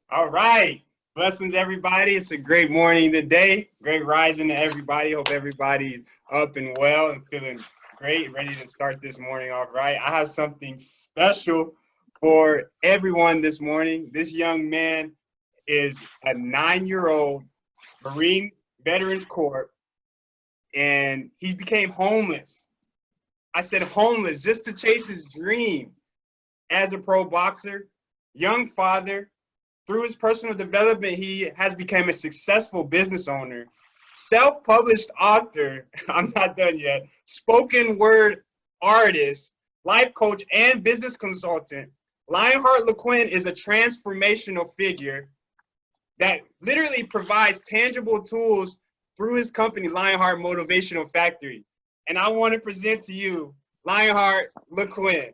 All right. Blessings, everybody. It's a great morning today. Great rising to everybody. Hope everybody's up and well and feeling great, ready to start this morning off right. I have something special for everyone this morning. This young man is a 9-year-old Marine Veterans Corps, and he became homeless. I said homeless just to chase his dream as a pro boxer, young father. Through his personal development, he has become a successful business owner, self-published author, I'm not done yet, spoken word artist, life coach, and business consultant. Lionheart Laquinn is a transformational figure that literally provides tangible tools through his company, Lionheart Motivational Factory. And I want to present to you Lionheart Laquinn.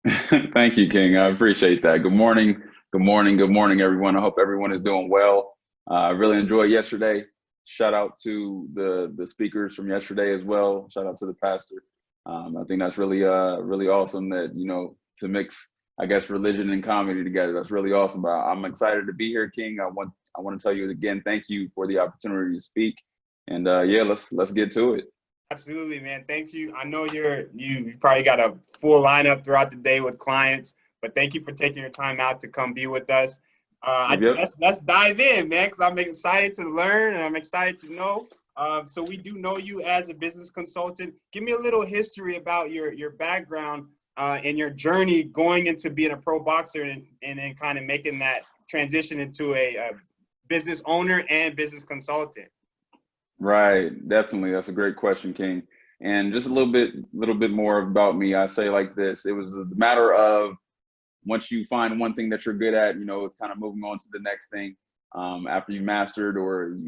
Thank you, King. I appreciate that. Good morning. Good morning. Good morning, everyone. I hope everyone is doing well. I really enjoyed yesterday. Shout out to the speakers from yesterday as well. Shout out to the pastor. I think that's really awesome that, to mix, I guess, religion and comedy together. That's really awesome. But I'm excited to be here, King. I want to tell you again, thank you for the opportunity to speak. And yeah, let's get to it. Absolutely, man. Thank you. I know you probably got a full lineup throughout the day with clients, but thank you for taking your time out to come be with us. Yep. Let's dive in, man, because I'm excited to learn and I'm excited to know. So we do know you as a business consultant. Give me a little history about your background and your journey going into being a pro boxer and then kind of making that transition into a business owner and business consultant. Right, definitely. That's a great question, King. And just a little bit more about me. I say like this: it was a matter of once you find one thing that you're good at, it's kind of moving on to the next thing. After you've mastered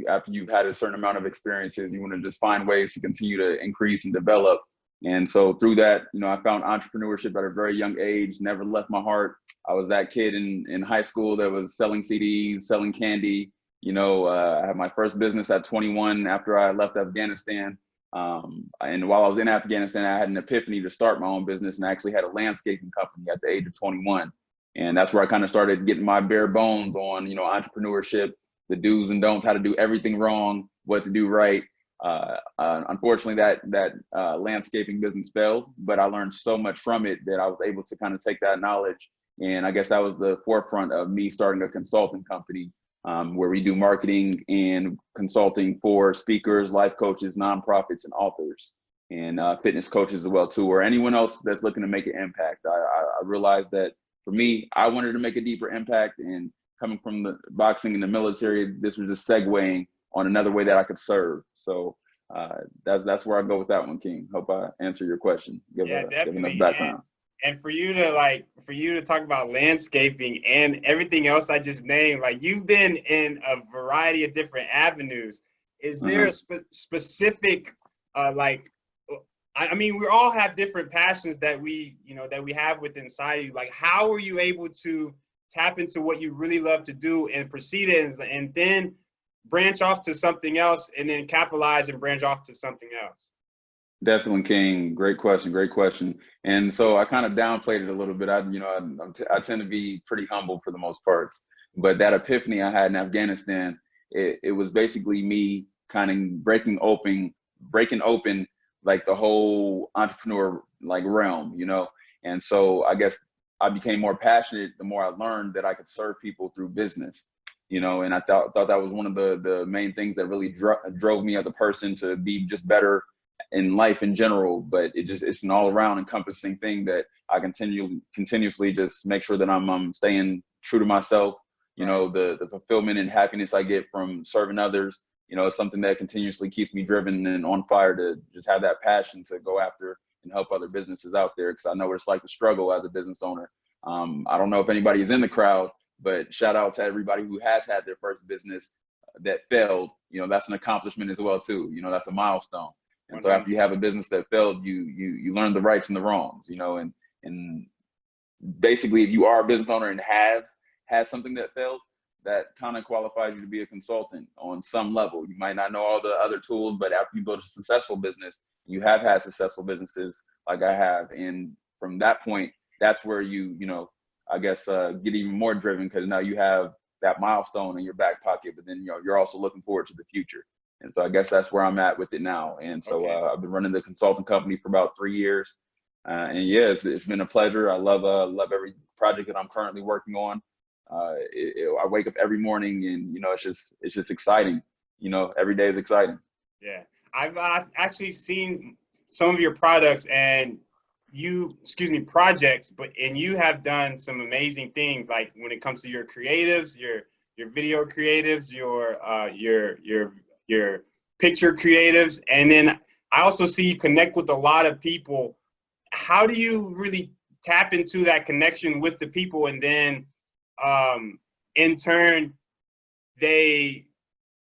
after you've had a certain amount of experiences, you want to just find ways to continue to increase and develop. And so through that, I found entrepreneurship at a very young age. Never left my heart. I was that kid in high school that was selling CDs, selling candy. I had my first business at 21 after I left Afghanistan. And while I was in Afghanistan, I had an epiphany to start my own business, and I actually had a landscaping company at the age of 21. And that's where I kind of started getting my bare bones on, entrepreneurship, the do's and don'ts, how to do everything wrong, what to do right. Unfortunately, that landscaping business failed, but I learned so much from it that I was able to kind of take that knowledge. And I guess that was the forefront of me starting a consulting company. Where we do marketing and consulting for speakers, life coaches, nonprofits, and authors, and fitness coaches as well too, or anyone else that's looking to make an impact. I realized that for me, I wanted to make a deeper impact, and coming from the boxing and the military, this was just segueing on another way that I could serve. So that's where I go with that one, King. Hope I answer your question. Give enough background. And for you to talk about landscaping and everything else I just named, like you've been in a variety of different avenues. Is there a specific, I mean, we all have different passions that we have within inside you. Like, how were you able to tap into what you really love to do and proceed and then branch off to something else and then capitalize and branch off to something else? Definitely, King. Great question. Great question. And so I kind of downplayed it a little bit. I tend to be pretty humble for the most parts. But that epiphany I had in Afghanistan, it was basically me kind of breaking open like the whole entrepreneur like realm, And so I guess I became more passionate the more I learned that I could serve people through business. And I thought that was one of the main things that really drove me as a person to be just better in life in general. But it's an all around encompassing thing that I continuously just make sure that I'm staying true to myself. The fulfillment and happiness I get from serving others, is something that continuously keeps me driven and on fire to just have that passion to go after and help other businesses out there. Because I know what it's like to struggle as a business owner. I don't know if anybody is in the crowd, but shout out to everybody who has had their first business that failed. That's an accomplishment as well too. That's a milestone. And so after you have a business that failed, you learn the rights and the wrongs, and basically if you are a business owner and have had something that failed, that kind of qualifies you to be a consultant on some level. You might not know all the other tools, but after you build a successful business, you have had successful businesses like I have. And from that point, that's where I guess, get even more driven, because now you have that milestone in your back pocket, but then, you know, you're also looking forward to the future. And so I guess that's where I'm at with it now. And so I've been running the consulting company for about 3 years. And yeah, it's been a pleasure. I love every project that I'm currently working on. I wake up every morning and, you know, it's just exciting. You know, every day is exciting. Yeah. I've actually seen some of your products and projects, and you have done some amazing things, like when it comes to your creatives, your video creatives, your picture creatives. And then I also see you connect with a lot of people. How do you really tap into that connection with the people, and then in turn they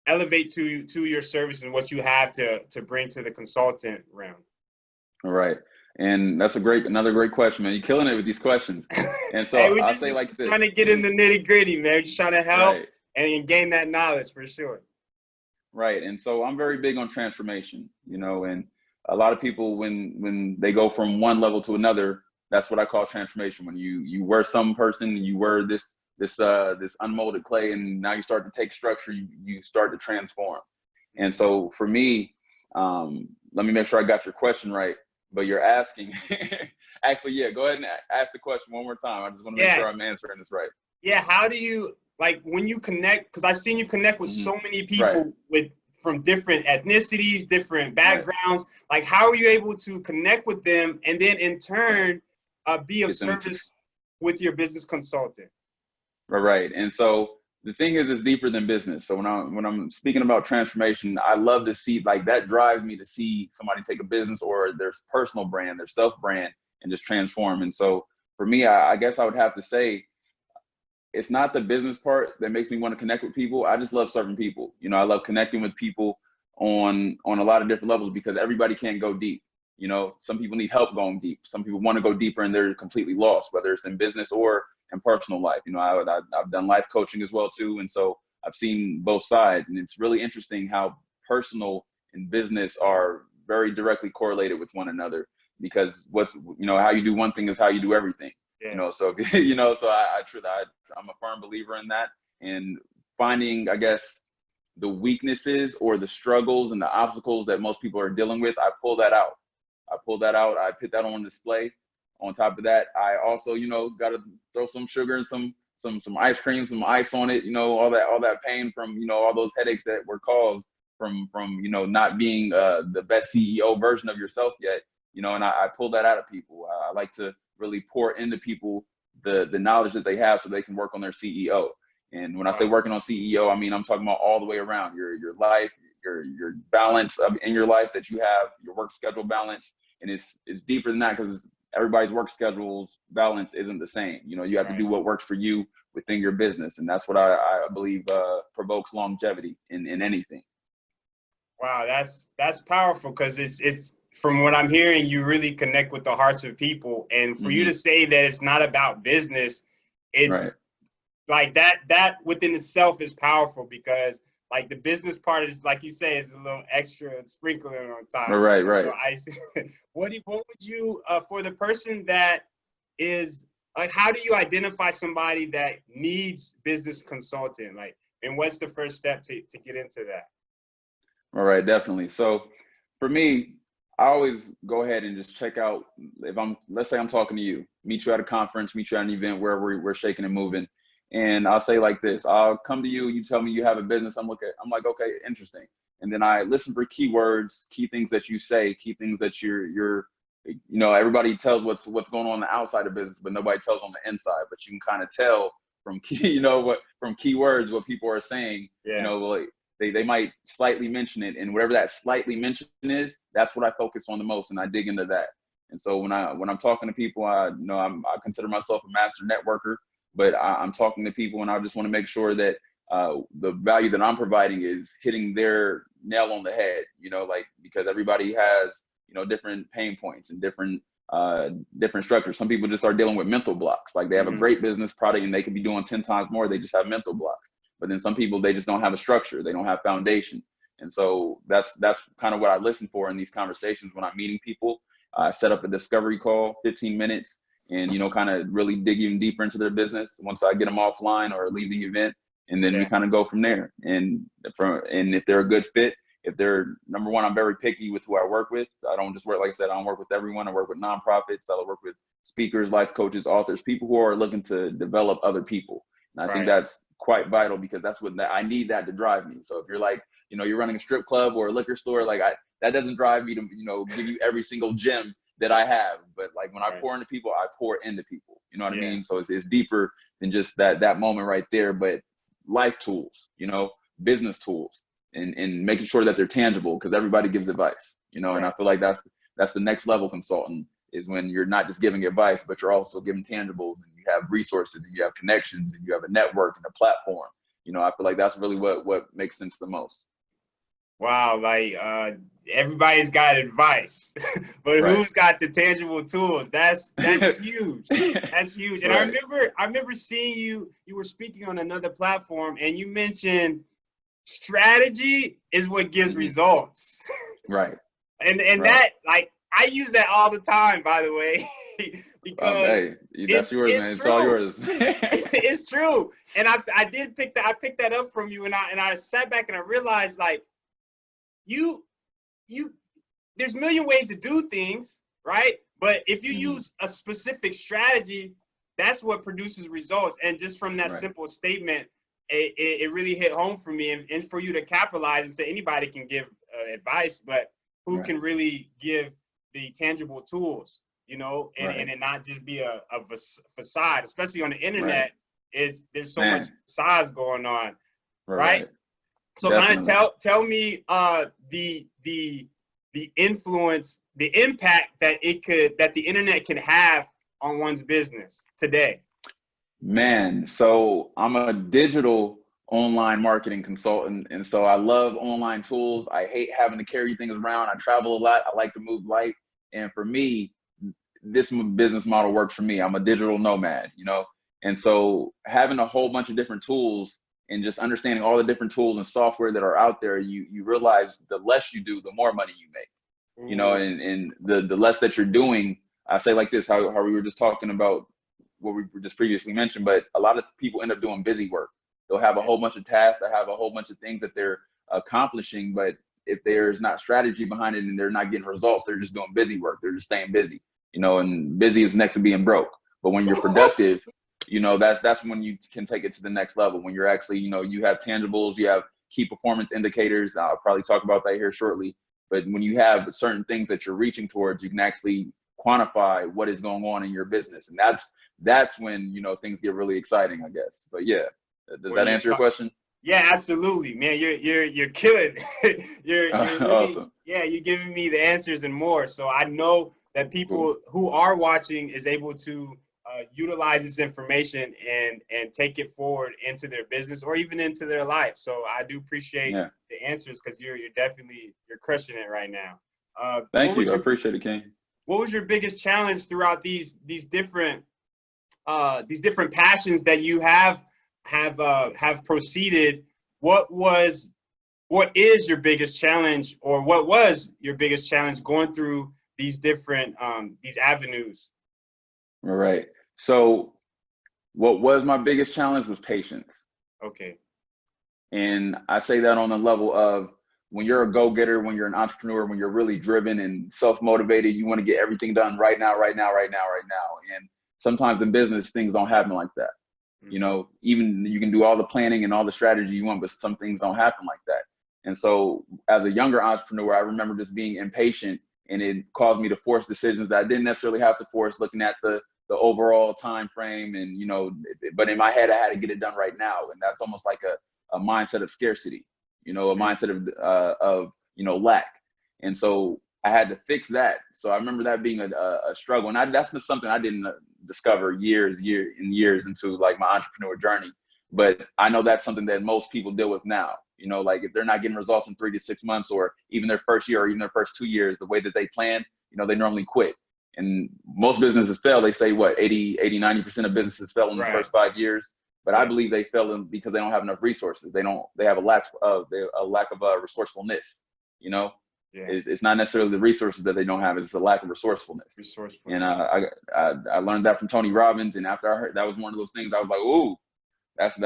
elevate to your service and what you have to bring to the consultant realm? All right. And that's another great question, man. You're killing it with these questions. And so hey, I'll say like this. Trying to get in the nitty gritty, man. We're just trying to help Right. and gain that knowledge for sure. Right. And so I'm very big on transformation, you know, and a lot of people, when they go from one level to another, that's what I call transformation. When you were some person, you were this unmolded clay, and now you start to take structure, you start to transform. And so for me, let me make sure I got your question right. But you're asking, actually, yeah, go ahead and ask the question one more time. I just want to make sure I'm answering this right. Yeah, how do you, like, when you connect, because I've seen you connect with so many people from different ethnicities, different backgrounds, like how are you able to connect with them and then in turn be of service with your business consultant? Right. And so the thing is, it's deeper than business. So when I'm speaking about transformation, I love to see, like, that drives me to see somebody take a business or their personal brand, their self brand, and just transform. And so for me, I guess I would have to say, it's not the business part that makes me want to connect with people. I just love serving people. You know, I love connecting with people on a lot of different levels, because everybody can't go deep. You know, some people need help going deep. Some people want to go deeper and they're completely lost, whether it's in business or in personal life. You know, I've done life coaching as well too. And so I've seen both sides, and it's really interesting how personal and business are very directly correlated with one another, because how you do one thing is how you do everything. Yes. You know, so, you know, so I'm a firm believer in that, and finding, I guess, the weaknesses or the struggles and the obstacles that most people are dealing with. I pull that out. I put that on display. On top of that, I also, you know, got to throw some sugar and some ice cream, some ice on it, you know, all that pain from, you know, all those headaches that were caused from, you know, not being the best CEO version of yourself yet, you know, and I pull that out of people. I like to really pour into people the knowledge that they have so they can work on their CEO. And when I say working on CEO, I mean, I'm talking about all the way around your life, your balance in your life that you have, your work schedule balance. And it's deeper than that, because everybody's work schedules balance isn't the same. You know, you have to do what works for you within your business. And that's what I believe provokes longevity in anything. Wow, that's powerful, because it's from what I'm hearing, you really connect with the hearts of people. And for you to say that it's not about business, it's like that within itself is powerful, because like the business part is, like you say, is a little extra sprinkling on top. Right. So what would you, for the person that is, like, how do you identify somebody that needs business consulting? Like, and what's the first step to get into that? All right, definitely. So for me, I always go ahead and just check out, let's say I'm talking to you, meet you at a conference, meet you at an event where we're shaking and moving. And I'll say like this, I'll come to you, you tell me you have a business, I'm like, okay, interesting. And then I listen for keywords, key things that you say, key things that you're, you know, everybody tells what's going on the outside of business, but nobody tells on the inside. But you can kind of tell from from keywords what people are saying. You know, like they might slightly mention it, and whatever that slightly mention is, that's what I focus on the most, and I dig into that. And so when I'm talking to people, I consider myself a master networker. But I'm talking to people, and I just want to make sure that the value that I'm providing is hitting their nail on the head, you know, like, because everybody has, you know, different pain points and different structures. Some people just are dealing with mental blocks. Like, they have a great business product and they could be doing 10 times more. They just have mental blocks. But then some people, they just don't have a structure. They don't have foundation. And so that's kind of what I listen for in these conversations when I'm meeting people. I set up a discovery call, 15 minutes. And, you know, kind of really dig even deeper into their business. Once I get them offline or leave the event, And then we kind of go from there. And if they're a good fit, if they're, number one, I'm very picky with who I work with. I don't just work, like I said, I don't work with everyone. I work with nonprofits. I work with speakers, life coaches, authors, people who are looking to develop other people. And I think that's quite vital, because that's what I need that to drive me. So if you're like, you know, you're running a strip club or a liquor store, like that doesn't drive me to, you know, give you every single gem that I have. But like when I pour into people, I pour into people. You know what I mean? So it's deeper than just that moment right there, but life tools, you know, business tools, and making sure that they're tangible, because everybody gives advice, you know, and I feel like that's the next level consultant, is when you're not just giving advice, but you're also giving tangibles, and you have resources, and you have connections, and you have a network and a platform. You know, I feel like that's really what makes sense the most. Wow, like everybody's got advice, but who's got the tangible tools? That's huge. That's huge. And I remember seeing you were speaking on another platform, and you mentioned strategy is what gives results. Right. And that, like, I use that all the time, by the way, because that's yours, man. It's all yours. It's true. And I picked that up from you, and I sat back and I realized, like, there's a million ways to do things, right? But if you use a specific strategy, that's what produces results. And just from that simple statement, it really hit home for me, and for you to capitalize and say anybody can give advice, but who can really give the tangible tools, you know, and it not just be a facade, especially on the internet. There's so much facades going on, right? So kind of tell me the influence, the impact that the internet can have on one's business today. Man, so I'm a digital online marketing consultant, and so I love online tools. I hate having to carry things around. I travel a lot. I like to move light, and for me, this business model works for me. I'm a digital nomad, you know, and so having a whole bunch of different tools and just understanding all the different tools and software that are out there, you realize the less you do, the more money you make. You know, and the less that you're doing, I say like this, how we were just talking about what we just previously mentioned, but a lot of people end up doing busy work. They'll have a whole bunch of tasks, they have a whole bunch of things that they're accomplishing, but if there's not strategy behind it and they're not getting results, they're just doing busy work. They're just staying busy, you know, and busy is next to being broke. But when you're productive, you know, that's when you can take it to the next level. When you're actually, you know, you have tangibles, you have key performance indicators. I'll probably talk about that here shortly. But when you have certain things that you're reaching towards, you can actually quantify what is going on in your business. And that's when, you know, things get really exciting, I guess. But yeah, does that answer your question? Yeah, absolutely, man. You're killing. you're really, awesome. Yeah, you're giving me the answers and more. So I know that people who are watching is able to utilize this information and take it forward into their business or even into their life. So I do appreciate the answers, because you're crushing it right now. Thank you. I appreciate it, King. What was your biggest challenge throughout these different passions that you have proceeded? What is your biggest challenge, or what was your biggest challenge going through these different these avenues? All right. So what was my biggest challenge was patience. Okay. And I say that on the level of when you're a go-getter, when you're an entrepreneur, when you're really driven and self-motivated, you want to get everything done right now. And sometimes in business, things don't happen like that. You know, even you can do all the planning and all the strategy you want, but some things don't happen like that. And so as a younger entrepreneur, I remember just being impatient, and it caused me to force decisions that I didn't necessarily have to force, looking at the overall time frame. And, you know, but in my head, I had to get it done right now. And that's almost like a mindset of scarcity, you know, a mindset of, you know, lack. And so I had to fix that. So I remember that being a struggle. And that's just something I didn't discover years into like my entrepreneur journey. But I know that's something that most people deal with now. You know, like if they're not getting results in 3 to 6 months, or even their first year, or even their first 2 years, the way that they plan, you know, they normally quit. And most businesses fail. They say what, 90% of businesses fail in the first 5 years. But I believe they fail because they don't have enough resources. They have a lack of resourcefulness, you know? Yeah. It's not necessarily the resources that they don't have. It's a lack of resourcefulness. And I learned that from Tony Robbins. And after I heard, that was one of those things I was like, ooh, that's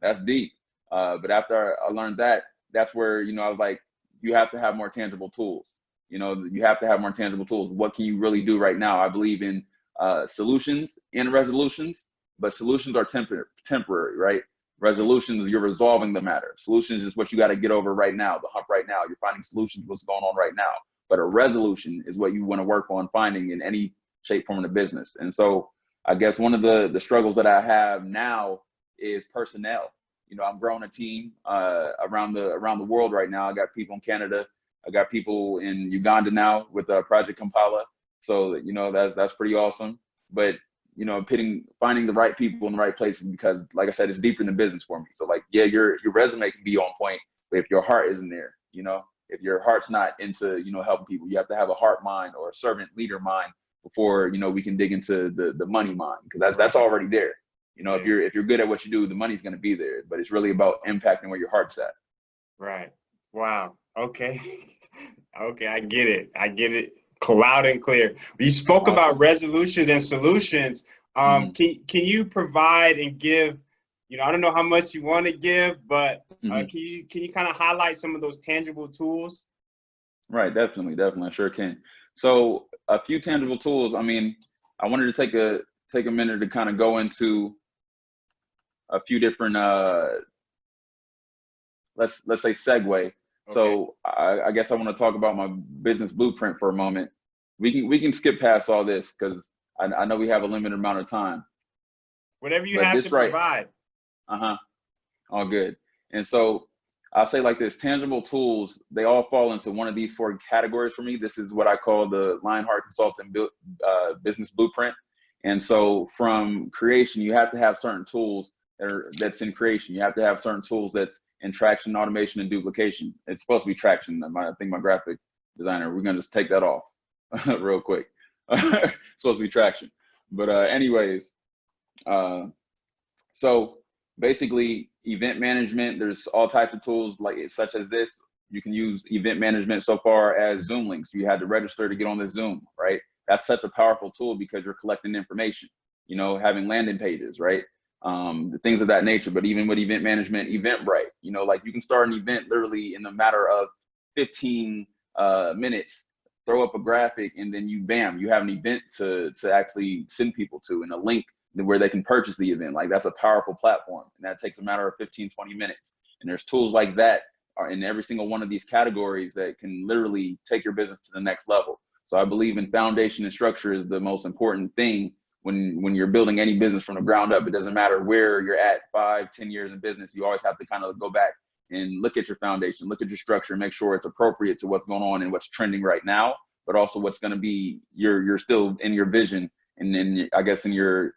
That's deep. But after I learned that, that's where, you know, I was like, you have to have more tangible tools. You know, you have to have more tangible tools. What can you really do right now? I believe in solutions and resolutions, but solutions are temporary, right? Resolutions, you're resolving the matter. Solutions is what you got to get over right now, the hump right now. You're finding solutions, what's going on right now. But a resolution is what you want to work on finding in any shape, form, of the business. And so I guess one of the struggles that I have now is personnel. You know, I'm growing a team around the world right now. I got people in Canada. I got people in Uganda now with Project Kampala. So, you know, that's pretty awesome. But, you know, finding the right people in the right places, because like I said, it's deeper than business for me. So like, yeah, your resume can be on point, but if your heart isn't there, you know, if your heart's not into, you know, helping people, you have to have a heart mind or a servant leader mind before, you know, we can dig into the money mind, because that's already there. You know, Yeah. if you're good at what you do, the money's going to be there, but it's really about impacting where your heart's at. Right. Wow. Okay. Okay, I get it. I get it loud and clear. You spoke about Awesome. resolutions and solutions. Mm-hmm. Can you provide and give, you know, I don't know how much you want to give, but Mm-hmm. can you kind of highlight some of those tangible tools? Right. Definitely. I sure can. So a few tangible tools. I mean, I wanted to take a minute to kind of go into a few different let's say segue. Okay. So I guess I want to talk about my business blueprint for a moment. We can skip past all this because I know we have a limited amount of time. Whatever you But have to this right, provide. all good. And so I'll say like this: tangible tools, they all fall into one of these four categories for me. This is what I call the Lionheart Consulting business blueprint. And so from creation, you have to have certain tools that's in creation. You have to have certain tools that's in traction, automation, and duplication. It's supposed to be traction. I think my graphic designer, we're gonna just take that off real quick. It's supposed to be traction. But anyways, so basically event management, there's all types of tools like such as this. You can use event management so far as Zoom links. You had to register to get on the Zoom, right? That's such a powerful tool because you're collecting information, you know, having landing pages, right? The things of that nature. But even with event management, Eventbrite, you know, like you can start an event literally in a matter of 15 minutes, throw up a graphic, and then you have an event to actually send people to, and a link where they can purchase the event. Like that's a powerful platform, and that takes a matter of 15, 20 minutes. And there's tools like that are in every single one of these categories that can literally take your business to the next level. So I believe in foundation and structure is the most important thing when you're building any business from the ground up. It doesn't matter where you're at 5, 10 years in business. You always have to kind of go back and look at your foundation, look at your structure, make sure it's appropriate to what's going on and what's trending right now, but also what's going to be you're still in your vision, and then I guess in your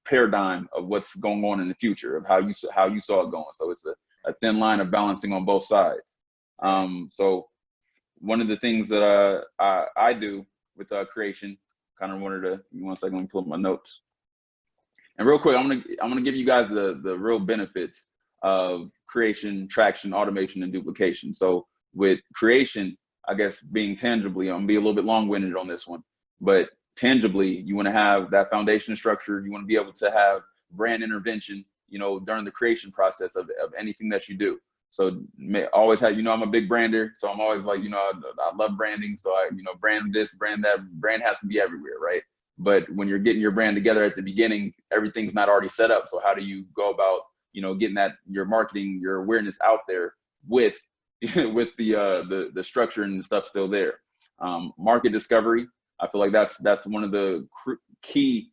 paradigm of what's going on in the future, of how you saw it going. So it's a thin line of balancing on both sides. So one of the things that I do with creation, kind of wanted to, give me 1 second, let me pull up my notes. And real quick, I'm gonna give you guys the real benefits of creation, traction, automation, and duplication. So with creation, I guess being tangibly, I'm gonna be a little bit long-winded on this one, but tangibly, you want to have that foundation structure. You want to be able to have brand intervention, you know, during the creation process of anything that you do. So always have, you know, I'm a big brander, so I'm always like, you know, I love branding. So I, you know, brand this, brand that. Brand has to be everywhere, right? But when you're getting your brand together at the beginning, everything's not already set up. So how do you go about, you know, getting that, your marketing, your awareness out there with with the structure and the stuff still there? Market discovery. I feel like that's one of the key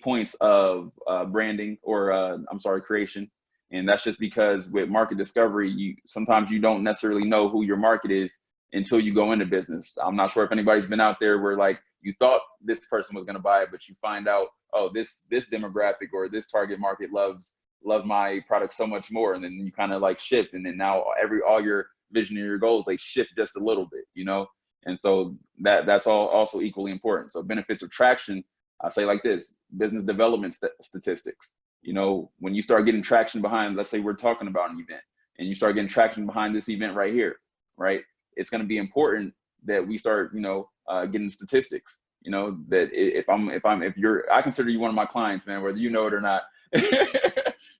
points of branding, or I'm sorry, creation. And that's just because with market discovery, sometimes you don't necessarily know who your market is until you go into business. I'm not sure if anybody's been out there where like you thought this person was going to buy it, but you find out, oh, this demographic or this target market loves my product so much more, and then you kind of like shift, and then now all your vision and your goals, they shift just a little bit, you know. And so that's all also equally important. So benefits of traction, I say like this: business development statistics. You know, when you start getting traction behind, let's say we're talking about an event, and you start getting traction behind this event right here, right? It's going to be important that we start, you know, getting statistics. You know, that if I consider you one of my clients, man, whether you know it or not.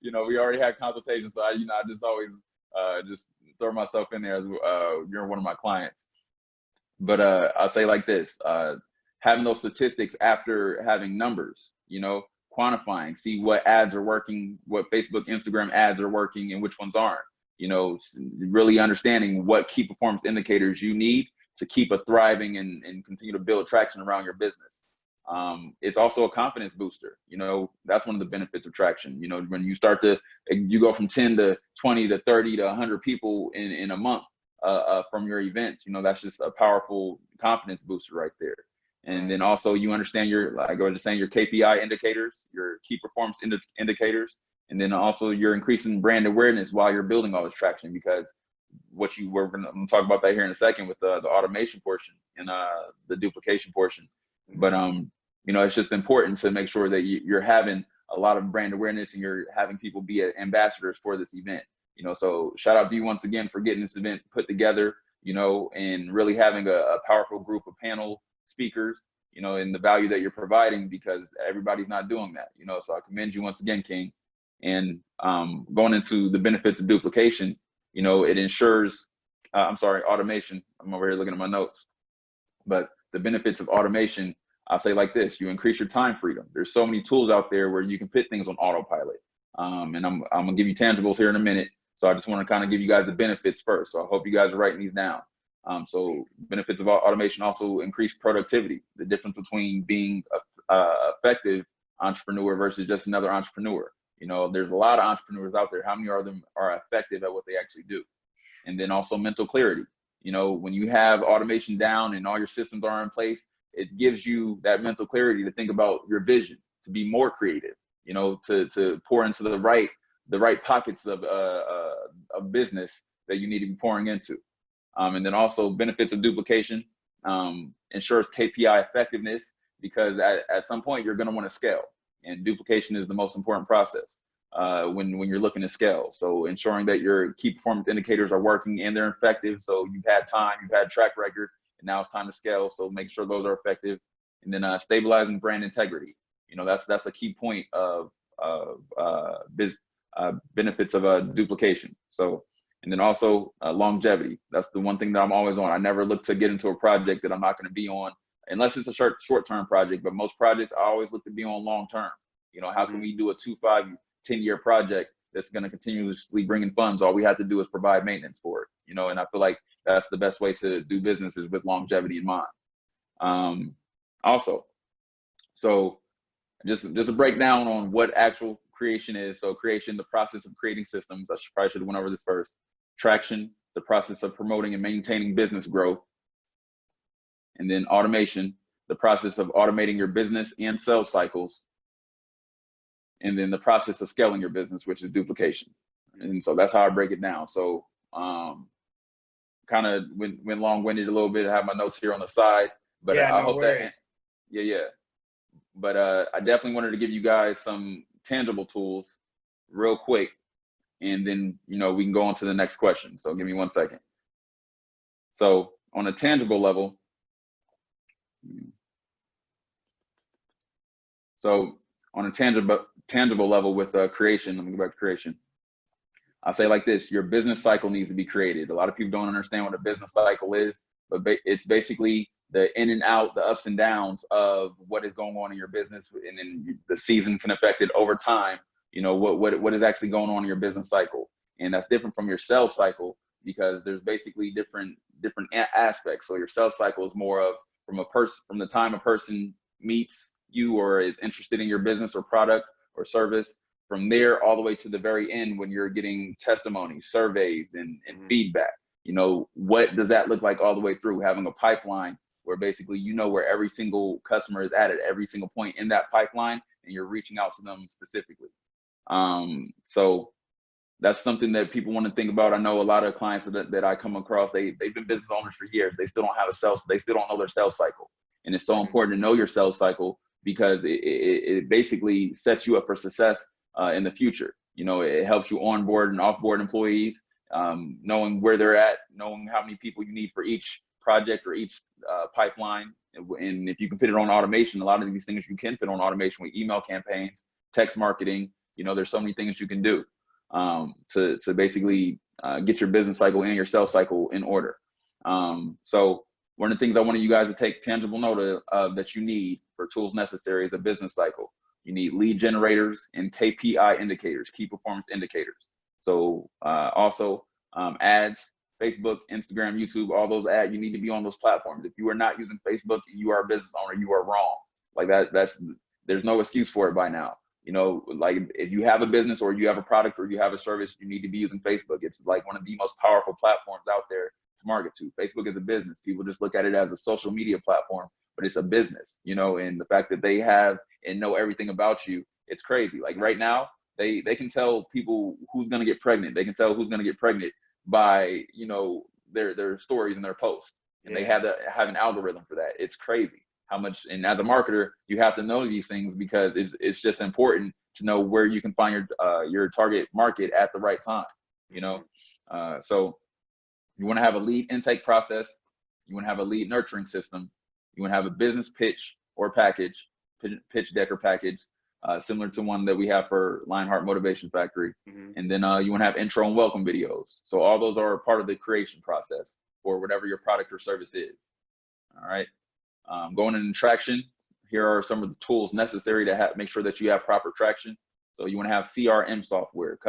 you know, we already had consultations. So I just always just throw myself in there as you're one of my clients. But I'll say like this, having those statistics after having numbers, you know, quantifying, see what ads are working, what Facebook, Instagram ads are working and which ones aren't, you know, really understanding what key performance indicators you need to keep a thriving and continue to build traction around your business. It's also a confidence booster. You know, that's one of the benefits of traction. You know, when you start to, you go from 10 to 20 to 30 to 100 people in a month from your events, you know, that's just a powerful confidence booster right there. And then also you understand your, like I was just saying, your KPI indicators, your key performance indicators, and then also you're increasing brand awareness while you're building all this traction, because what you were going to talk about that here in a second with the automation portion and the duplication portion. But you know, it's just important to make sure that you're having a lot of brand awareness and you're having people be ambassadors for this event. You know, so shout out to you once again for getting this event put together, you know, and really having a powerful group of panel speakers, you know, and the value that you're providing, because everybody's not doing that, you know. So I commend you once again, King. And going into the benefits of duplication, you know, it ensures, automation. I'm over here looking at my notes. But the benefits of automation, I'll say like this: you increase your time freedom. There's so many tools out there where you can put things on autopilot. And I'm gonna give you tangibles here in a minute. So I just want to kind of give you guys the benefits first. So I hope you guys are writing these down. So benefits of automation also increase productivity. The difference between being a effective entrepreneur versus just another entrepreneur. You know, there's a lot of entrepreneurs out there. How many of them are effective at what they actually do? And then also mental clarity. You know, when you have automation down and all your systems are in place, it gives you that mental clarity to think about your vision, to be more creative, you know, to pour into the right pockets of business that you need to be pouring into. And then also benefits of duplication, ensures KPI effectiveness, because at some point you're going to want to scale, and duplication is the most important process when you're looking to scale. So ensuring that your key performance indicators are working and they're effective. So you've had time, you've had track record, and now it's time to scale. So make sure those are effective. And then stabilizing brand integrity. You know, that's a key point of benefits of duplication. So, and then also longevity. That's the one thing that I'm always on. I never look to get into a project that I'm not going to be on, unless it's a short-term project. But most projects I always look to be on long-term. You know, how can we do a 2, 5, 10-year project that's going to continuously bring in funds? All we have to do is provide maintenance for it. You know, and I feel like that's the best way to do business, is with longevity in mind. Also, so just a breakdown on what actual creation is. So creation, the process of creating systems. I probably should have went over this first. Traction, the process of promoting and maintaining business growth. And then automation, the process of automating your business and sales cycles. And then the process of scaling your business, which is duplication. And so that's how I break it down. So kind of went long-winded a little bit. I have my notes here on the side, but yeah, I no hope worries. that, yeah. But I definitely wanted to give you guys some tangible tools real quick, and then, you know, we can go on to the next question. So give me 1 second. So on a tangible level, tangible level with creation, let me go back to creation. I'll say like this: your business cycle needs to be created. A lot of people don't understand what a business cycle is, but it's basically the in and out, the ups and downs of what is going on in your business, and then the season can affect it over time. You know, what is actually going on in your business cycle, and that's different from your sales cycle, because there's basically different aspects. So your sales cycle is more of from the time a person meets you or is interested in your business or product or service, from there all the way to the very end when you're getting testimonies, surveys, and feedback. You know, what does that look like all the way through? Having a pipeline where basically you know where every single customer is at every single point in that pipeline, and you're reaching out to them specifically. So that's something that people want to think about. I know a lot of clients that I come across, they've been business owners for years. They still don't have they still don't know their sales cycle. And it's so important to know your sales cycle, because it basically sets you up for success in the future. You know, it helps you onboard and offboard employees, knowing where they're at, knowing how many people you need for each project or each pipeline. And if you can fit it on automation, a lot of these things you can fit on automation with email campaigns, text marketing, You know, there's so many things you can do to basically get your business cycle and your sales cycle in order. So one of the things I wanted you guys to take tangible note of that you need for tools necessary is a business cycle. You need lead generators and KPI indicators, key performance indicators. So also ads, Facebook, Instagram, YouTube, all those ads, you need to be on those platforms. If you are not using Facebook and you are a business owner, you are wrong. Like there's no excuse for it by now. You know, like if you have a business or you have a product or you have a service, you need to be using Facebook. It's like one of the most powerful platforms out there to market to. Facebook is a business. People just look at it as a social media platform, but it's a business, you know, and the fact that they have and know everything about you, it's crazy. Like right now, they can tell people who's going to get pregnant. They can tell who's going to get pregnant by, you know, their stories and their posts. And they have an algorithm for that. It's crazy how much, and as a marketer, you have to know these things because it's just important to know where you can find your target market at the right time, you know? So you want to have a lead intake process. You want to have a lead nurturing system. You want to have a business pitch or package, pitch deck or package, similar to one that we have for LionHeart Motivation Factory. And then you want to have intro and welcome videos. So all those are part of the creation process for whatever your product or service is. All right. Going into traction, here are some of the tools necessary to make sure that you have proper traction. So you want to have CRM software,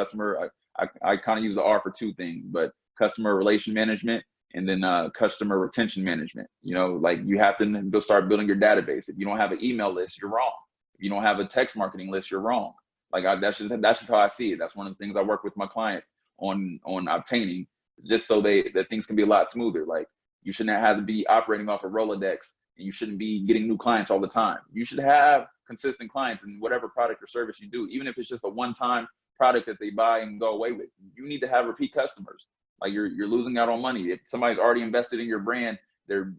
I kind of use the R for two things, but customer relation management and then customer retention management. You know, like you have to go start building your database. If you don't have an email list, you're wrong. If you don't have a text marketing list, you're wrong. Like that's just how I see it. That's one of the things I work with my clients on obtaining, just so that things can be a lot smoother. Like you shouldn't have to be operating off a Rolodex, and you shouldn't be getting new clients all the time. You should have consistent clients in whatever product or service you do, even if it's just a one-time product that they buy and go away with. You need to have repeat customers. Like you're losing out on money. If somebody's already invested in your brand, they're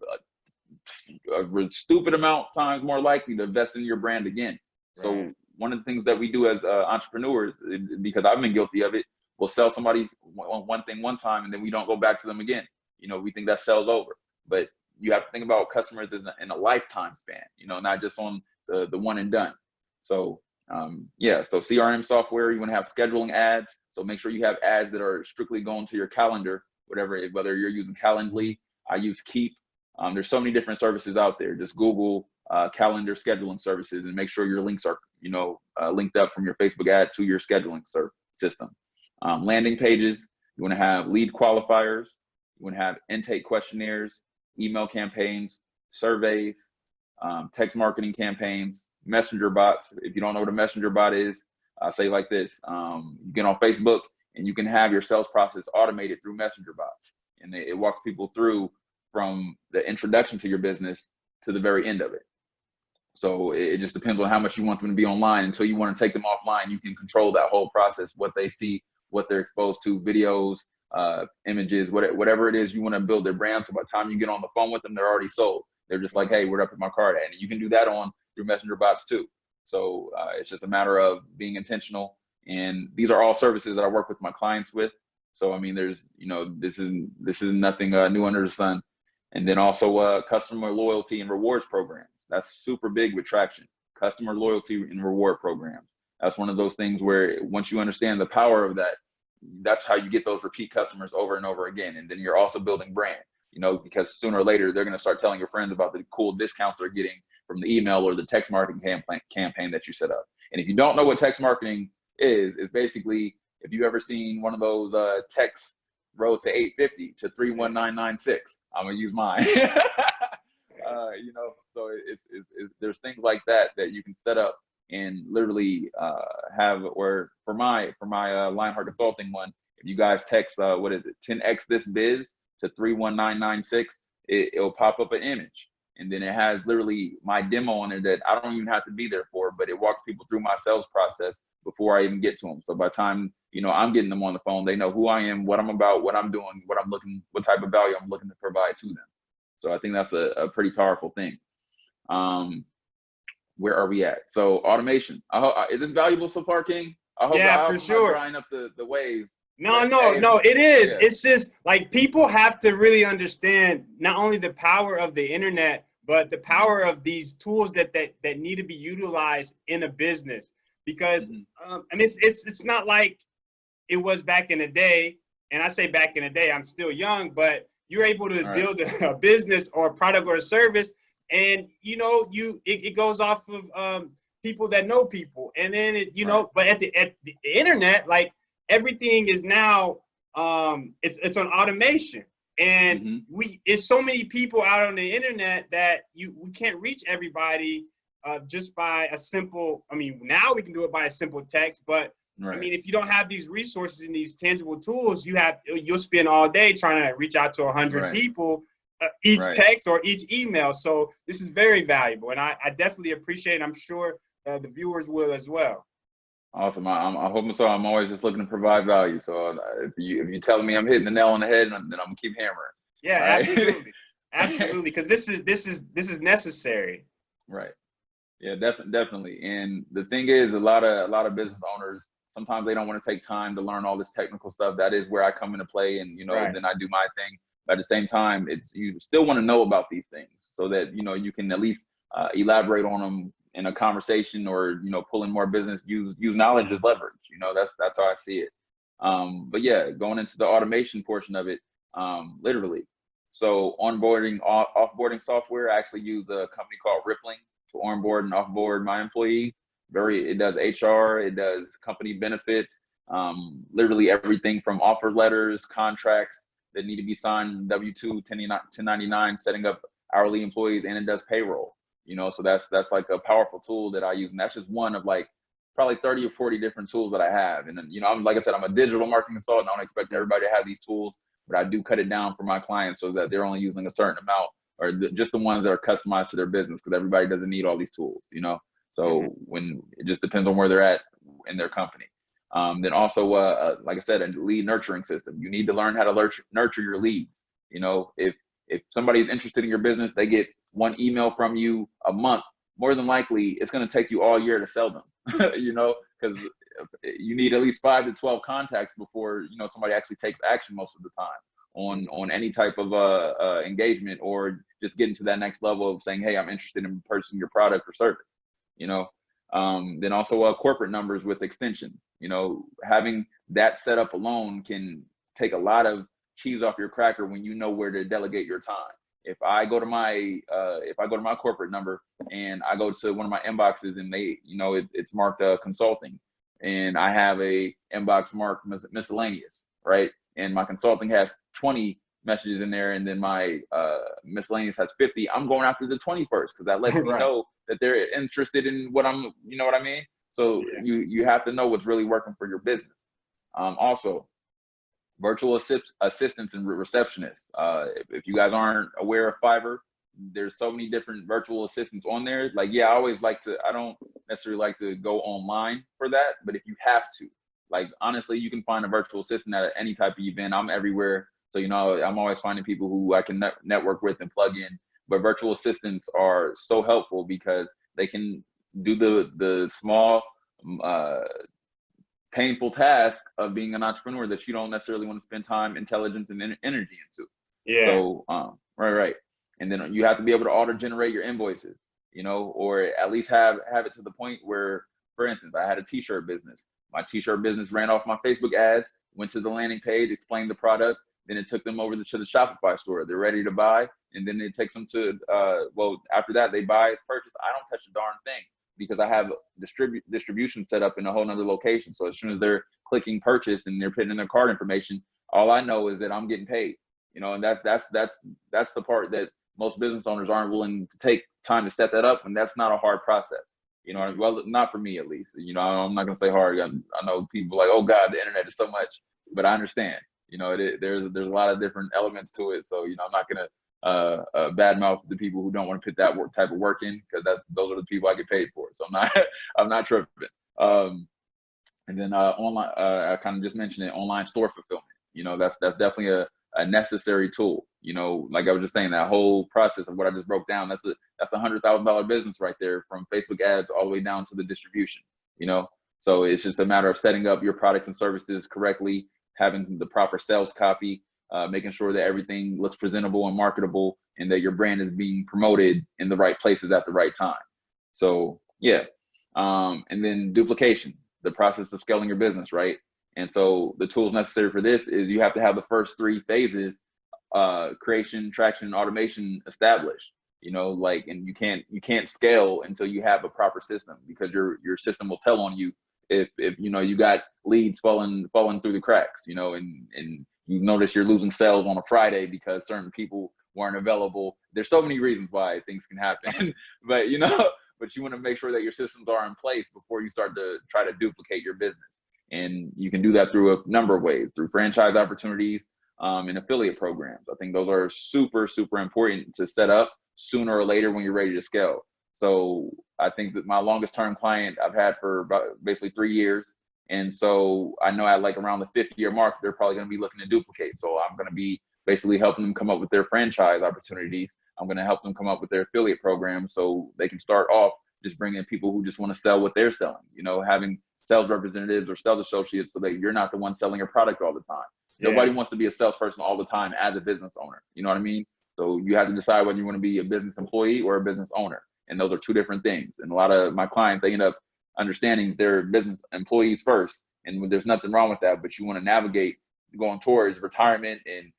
a stupid amount times more likely to invest in your brand again. Right. So one of the things that we do as entrepreneurs, because I've been guilty of it, we'll sell somebody one thing one time and then we don't go back to them again. You know, we think that sells over, but you have to think about customers in a lifetime span, you know, not just on the one and done. So so CRM software, you want to have scheduling ads. So make sure you have ads that are strictly going to your calendar, whether you're using Calendly, I use Keep. There's so many different services out there. Just Google calendar scheduling services and make sure your links are, you know, linked up from your Facebook ad to your scheduling system. Landing pages, you want to have lead qualifiers, you want to have intake questionnaires, email campaigns, surveys, text marketing campaigns, messenger bots. If you don't know what a messenger bot is, I'll say like this. You get on Facebook and you can have your sales process automated through messenger bots. And it walks people through from the introduction to your business to the very end of it. So it just depends on how much you want them to be online. Until you want to take them offline, you can control that whole process, what they see, what they're exposed to, videos, images, whatever it is you want to build their brand. So by the time you get on the phone with them, they're already sold. They're just like, hey, where do I put my card at? And you can do that on your messenger bots too. So it's just a matter of being intentional. And these are all services that I work with my clients with. So, I mean, there's, you know, this is nothing new under the sun. And then also customer loyalty and rewards programs. That's super big with traction. Customer loyalty and reward programs. That's one of those things where once you understand the power of that, that's how you get those repeat customers over and over again. And then you're also building brand, you know, because sooner or later, they're going to start telling your friends about the cool discounts they're getting from the email or the text marketing campaign that you set up. And if you don't know what text marketing is basically, if you've ever seen one of those texts road to 850 to 31996, I'm going to use mine. You know, so it's there's things like that you can set up and literally have, or for my Lionheart Consulting one, if you guys text, 10x this biz to 31996, it'll pop up an image. And then it has literally my demo on it that I don't even have to be there for, but it walks people through my sales process before I even get to them. So by the time, you know, I'm getting them on the phone, they know who I am, what I'm about, what I'm doing, what type of value I'm looking to provide to them. So I think that's a pretty powerful thing. Where are we at? So automation. Is this valuable so far, King? I hope for sure. I'm drying up the waves. No, it is. Yeah. It's just like people have to really understand not only the power of the internet, but the power of these tools that need to be utilized in a business. because I mean, it's not like it was back in the day. And I say back in the day, I'm still young, but you're able to build a business or a product or a service, and you know, it goes off of people that know people, and then it, you know, but at the internet, like everything is now it's on automation, and it's so many people out on the internet that we can't reach everybody just by a simple, I mean, now we can do it by a simple text, but I mean, if you don't have these resources and these tangible tools, you'll spend all day trying to reach out to 100 people, each text or each email. So this is very valuable, and I definitely appreciate it. I'm sure the viewers will as well. Awesome. I hope so. I'm always just looking to provide value. So if you're telling me I'm hitting the nail on the head, then I'm gonna keep hammering. Yeah, absolutely, absolutely. Because this is necessary. Right. Yeah, definitely. And the thing is, a lot of business owners, sometimes they don't want to take time to learn all this technical stuff. That is where I come into play, and you know, then I do my thing. But at the same time, you still want to know about these things so that, you know, you can at least elaborate on them in a conversation, or, you know, pull in more business. Use knowledge as leverage. You know, that's how I see it. But yeah, going into the automation portion of it, literally. So onboarding, offboarding software, I actually use a company called Rippling to onboard and offboard my employees. It does HR, it does company benefits, literally everything from offer letters, contracts that need to be signed, W-2, 1099, setting up hourly employees, and it does payroll. You know, so that's like a powerful tool that I use, and that's just one of like probably 30 or 40 different tools that I have. And then, you know, like I said, I'm a digital marketing consultant. I don't expect everybody to have these tools, but I do cut it down for my clients so that they're only using a certain amount, or just the ones that are customized to their business, because everybody doesn't need all these tools, you know. So when it just depends on where they're at in their company. Then also, like I said, a lead nurturing system. You need to learn how to nurture your leads. You know, if somebody's interested in your business, they get one email from you a month, more than likely it's going to take you all year to sell them. You know, because you need at least 5 to 12 contacts before, you know, somebody actually takes action most of the time on any type of engagement, or just getting to that next level of saying, hey, I'm interested in purchasing your product or service. You know, then also corporate numbers with extensions. You know, having that set up alone can take a lot of cheese off your cracker when you know where to delegate your time. If I go to my corporate number and I go to one of my inboxes and they, you know, it's marked consulting, and I have a inbox marked miscellaneous, right? And my consulting has 20 messages in there, and then my miscellaneous has 50. I'm going after the 21st because that lets me know that they're interested in what I'm, you know what I mean? So you have to know what's really working for your business. Also, virtual assistants and receptionists. If you guys aren't aware of Fiverr, there's so many different virtual assistants on there. Like, yeah, I don't necessarily like to go online for that, but if you have to, like, honestly, you can find a virtual assistant at any type of event. I'm everywhere. So, you know, I'm always finding people who I can network with and plug in. But virtual assistants are so helpful because they can do the small, painful task of being an entrepreneur that you don't necessarily want to spend time, intelligence, and energy into. Yeah. So, right. And then you have to be able to auto-generate your invoices, you know, or at least have it to the point where, for instance, I had a t-shirt business. My t-shirt business ran off my Facebook ads, went to the landing page, explained the product, then it took them over to the Shopify store. They're ready to buy, and then it takes them to, after that, they buy, it's purchased. I don't touch a darn thing because I have distribution set up in a whole nother location. So as soon as they're clicking purchase and they're putting in their card information, all I know is that I'm getting paid, you know, and that's the part that most business owners aren't willing to take time to set that up. And that's not a hard process, you know, well, not for me, at least. You know, I'm not going to say hard. I know people are like, oh God, the internet is so much, but I understand, you know, there's a lot of different elements to it. So, you know, I'm not going to badmouth the people who don't want to put that type of work in, because those are the people I get paid for. So I'm not tripping. And then online, I kind of just mentioned it, online store fulfillment. You know, that's definitely a necessary tool. You know, like I was just saying, that whole process of what I just broke down, that's a $100,000 business right there, from Facebook ads all the way down to the distribution. You know, so it's just a matter of setting up your products and services correctly, having the proper sales copy, making sure that everything looks presentable and marketable, and that your brand is being promoted in the right places at the right time. So yeah. And then duplication, the process of scaling your business, right? And so the tools necessary for this is you have to have the first three phases, creation, traction, and automation established. Like, and you can't scale until you have a proper system, because your system will tell on you if you got leads falling through the cracks, and you notice you're losing sales on a Friday because certain people weren't available. There's so many reasons why things can happen, but but you want to make sure that your systems are in place before you start to try to duplicate your business. And you can do that through a number of ways, through franchise opportunities, and affiliate programs. I think those are super, super important to set up sooner or later when you're ready to scale. So I think that my longest term client I've had for about basically 3 years. And so I know at like around the 50-year mark, they're probably going to be looking to duplicate. So I'm going to be basically helping them come up with their franchise opportunities. I'm going to help them come up with their affiliate program so they can start off just bringing people who just want to sell what they're selling, having sales representatives or sales associates so that you're not the one selling your product all the time. Yeah. Nobody wants to be a salesperson all the time as a business owner. You know what I mean? So you have to decide whether you want to be a business employee or a business owner. And those are two different things. And a lot of my clients, they end up understanding they're business employees first. And there's nothing wrong with that, but you want to navigate going towards retirement and,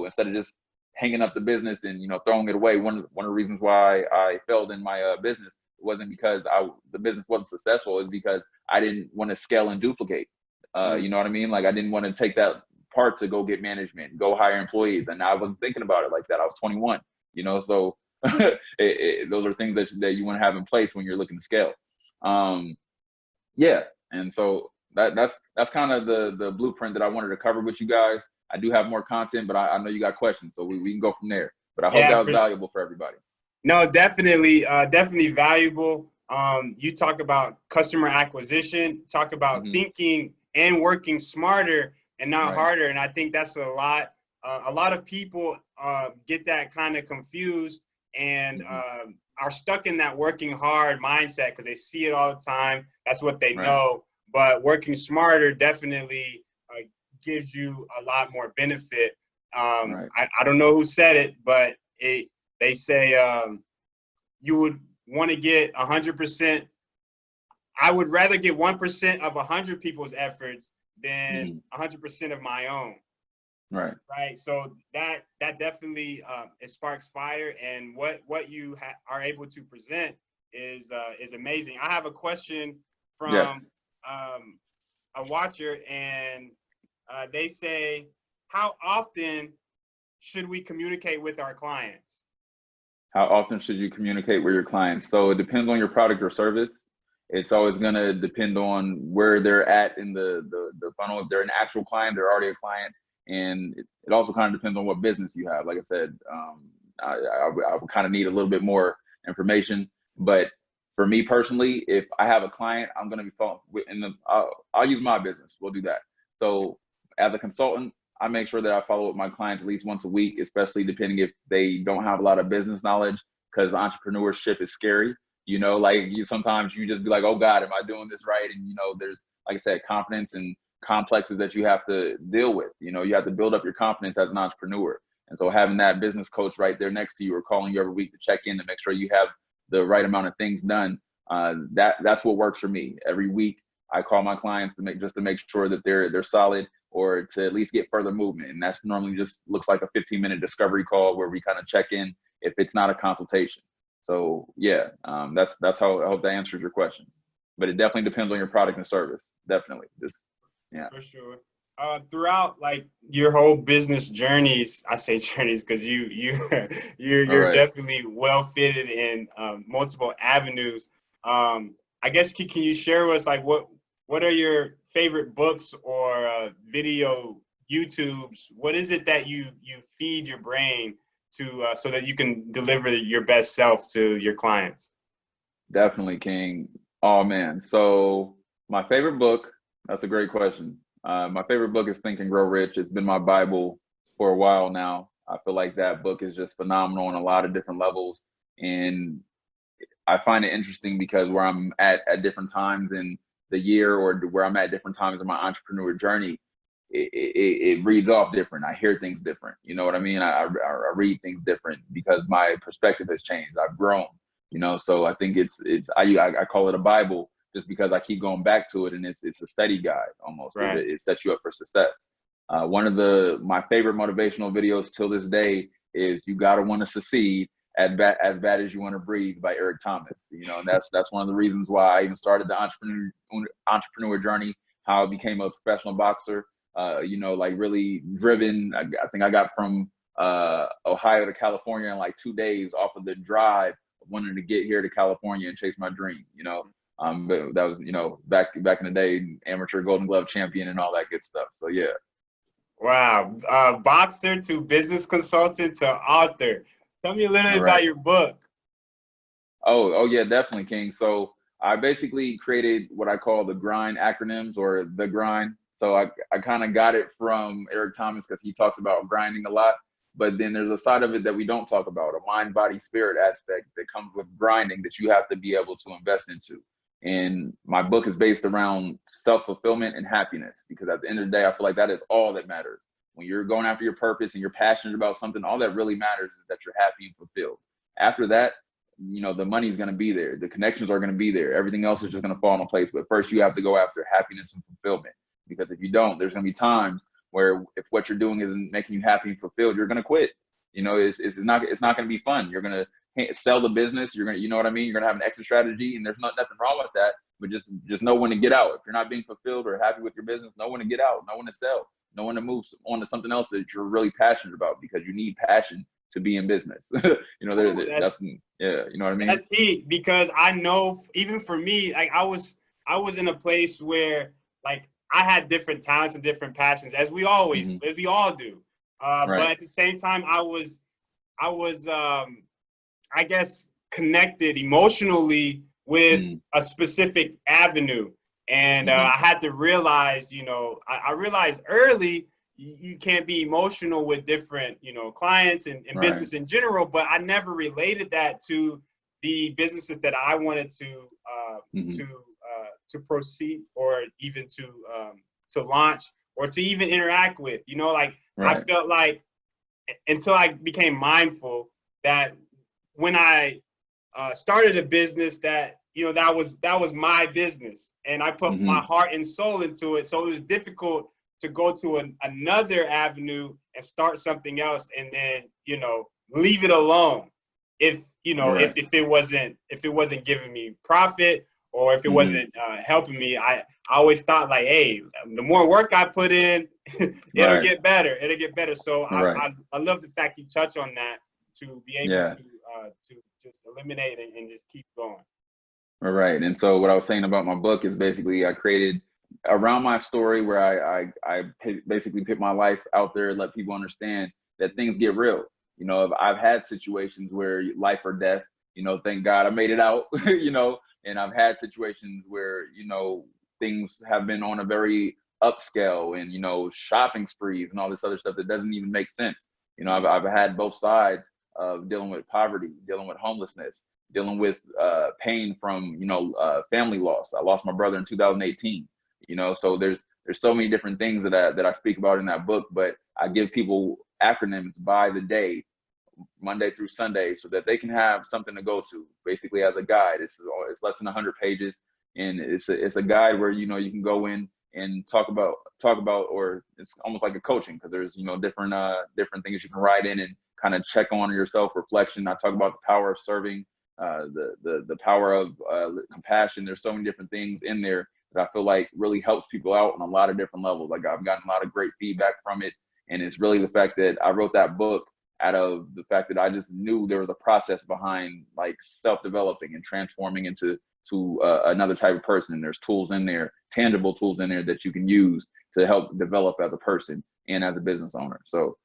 instead of just hanging up the business and, throwing it away. One of the reasons why I failed in my business wasn't because the business wasn't successful. It's because I didn't want to scale and duplicate. You know what I mean? Like, I didn't want to take that part to go get management, go hire employees. And I wasn't thinking about it like that. I was 21, so those are things that you want to have in place when you're looking to scale. Yeah. And so that's kind of the blueprint that I wanted to cover with you guys. I do have more content, but I know you got questions, so we can go from there. But I hope that was valuable for everybody. No, definitely valuable. You talk about customer acquisition, talk about thinking and working smarter and not harder. And I think that's a lot of people get that kind of confused and are stuck in that working hard mindset because they see it all the time. That's what they know. But working smarter definitely gives you a lot more benefit. I don't know who said it, but they say you would want to get 100%. I would rather get 1% of 100 people's efforts than 100% of my own. Right. So that definitely it sparks fire, and what you are able to present is amazing. I have a question from a watcher, and they say, how often should we communicate with our clients? How often should you communicate with your clients? So it depends on your product or service. It's always going to depend on where they're at in the funnel. If they're an actual client, they're already a client. And it also kind of depends on what business you have. Like I said, I would kind of need a little bit more information. But for me personally, if I have a client, I'm going to be following I'll use my business. We'll do that. So as a consultant, I make sure that I follow up my clients at least once a week, especially depending if they don't have a lot of business knowledge, because entrepreneurship is scary. Sometimes you just be like, oh God, am I doing this right? And there's, like I said, confidence and complexes that you have to deal with. You have to build up your confidence as an entrepreneur. And so having that business coach right there next to you or calling you every week to check in to make sure you have the right amount of things done, that's what works for me. Every week I call my clients to make sure that they're solid, or to at least get further movement. And that's normally just looks like a 15-minute discovery call where we kind of check in if it's not a consultation. So yeah, that's how I hope that answers your question. But it definitely depends on your product and service. Definitely. For sure. Throughout like your whole business journeys, I say journeys because you're definitely well fitted in multiple avenues. I guess can you share with us like what are your favorite books or video YouTubes? What is it that you feed your brain to so that you can deliver your best self to your clients? Definitely, King. Oh man. So my favorite book, that's a great question. My favorite book is Think and Grow Rich. It's been my Bible for a while now. I feel like that book is just phenomenal on a lot of different levels. And I find it interesting because where I'm at different times in the year, or where I'm at different times in my entrepreneur journey, it reads off different. I hear things different. You know what I mean? I read things different because my perspective has changed. I've grown, so I think I call it a Bible just because I keep going back to it, and it's a steady guide almost. Right. It sets you up for success. One of my favorite motivational videos till this day is "You Gotta Want to Succeed as bad as You Want to Breathe" by Eric Thomas. You know, and that's one of the reasons why I even started the entrepreneur journey, how I became a professional boxer. You know, like really driven. I think I got from Ohio to California in like 2 days off of the drive, wanting to get here to California and chase my dream. You know, but that was, you know, back in the day, amateur Golden Glove champion and all that good stuff. So yeah. Wow. Boxer to business consultant to author. Tell me a little bit about your book. Oh yeah, definitely, King. So I basically created what I call the grind acronyms, or the grind. So I kind of got it from Eric Thomas, because he talks about grinding a lot. But then there's a side of it that we don't talk about, a mind, body, spirit aspect that comes with grinding that you have to be able to invest into. And my book is based around self-fulfillment and happiness, because at the end of the day, I feel like that is all that matters. When you're going after your purpose and you're passionate about something, all that really matters is that you're happy and fulfilled. After that, you know, the money's going to be there. The connections are going to be there. Everything else is just going to fall into place. But first, you have to go after happiness and fulfillment, because if you don't, there's going to be times where if what you're doing isn't making you happy and fulfilled, you're going to quit. You know, it's not going to be fun. You're going to sell the business. You're going to, you know what I mean? You're going to have an exit strategy, and there's nothing wrong with that. But just know when to get out. If you're not being fulfilled or happy with your business, know when to get out. Know when to sell. Know when to move on to something else that you're really passionate about, because you need passion to be in business. You know, that's yeah. You know what I mean? That's key, because I know even for me, like I was in a place where like I had different talents and different passions, as we all do. But at the same time, I was I guess connected emotionally with a specific avenue. And I had to realize, you know, I realized early you can't be emotional with different, you know, clients and business in general, but I never related that to the businesses that I wanted to proceed, or even to launch, or to even interact with. You know, like I felt like, until I became mindful, that when I started a business, that, you know, that was my business, and I put my heart and soul into it. So it was difficult to go to another avenue and start something else, and then, you know, leave it alone if, you know, if it wasn't giving me profit, or if it wasn't helping me. I always thought like, hey, the more work I put in, it'll get better. It'll get better. So I love the fact you touch on that, to be able to just eliminate and just keep going. Right. And so what I was saying about my book is basically I created around my story, where I basically put my life out there and let people understand that things get real. You know, I've had situations where life or death, you know, thank God I made it out, you know, and I've had situations where, you know, things have been on a very upscale, and, you know, shopping sprees and all this other stuff that doesn't even make sense. You know, I've had both sides of dealing with poverty, dealing with homelessness, dealing with pain from, you know, family loss. I lost my brother in 2018. You know, so there's so many different things that I speak about in that book, but I give people acronyms by the day, Monday through Sunday, so that they can have something to go to, basically as a guide. It's less than 100 pages, and it's a guide where, you know, you can go in and talk about, or it's almost like a coaching, because there's, you know, different things you can write in and kind of check on yourself, reflection. I talk about the power of serving, the power of compassion. There's so many different things in there that I feel like really helps people out on a lot of different levels. Like I've gotten a lot of great feedback from it. And it's really the fact that I wrote that book out of the fact that I just knew there was a process behind like self-developing and transforming into another type of person. And there's tools in there, tangible tools in there that you can use to help develop as a person and as a business owner. So